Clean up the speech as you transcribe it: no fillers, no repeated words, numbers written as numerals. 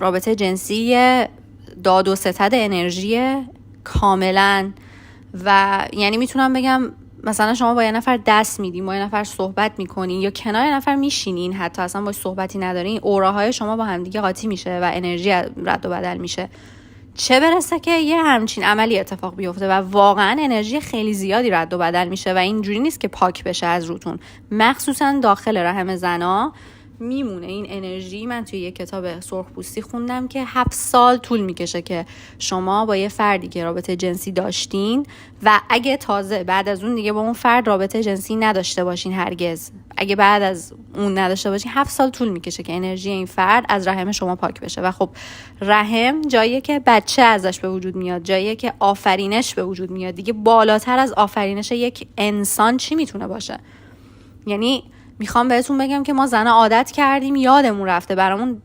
رابطه جنسی یه داد و ستد انرژی کاملا، و یعنی میتونم بگم مثلا شما با یه نفر دست میدین، با یه نفر صحبت میکنین یا کنار یه نفر میشینین، حتی اصلا باش صحبتی ندارین، اوراهای شما با هم دیگه قاطی میشه و انرژی رد و بدل میشه. چه برسه که یه همچین عملی اتفاق بیفته و واقعا انرژی خیلی زیادی رد و بدل میشه و اینجوری نیست که پاک بشه از روتون. مخصوصا داخل رحم زنا میمونه این انرژی. من توی یه کتاب سرخپوستی خوندم که 7 سال طول میکشه که شما با یه فردی که رابطه جنسی داشتین و اگه تازه بعد از اون دیگه با اون فرد رابطه جنسی نداشته باشین، هرگز اگه بعد از اون نداشته باشین، 7 سال طول میکشه که انرژی این فرد از رحم شما پاک بشه. و خب رحم جاییه که بچه ازش به وجود میاد، جاییه که آفرینش به وجود میاد. دیگه بالاتر از آفرینش یک انسان چی میتونه باشه؟ یعنی میخوام بهتون بگم که ما زنها عادت کردیم، یادمون رفته، برامون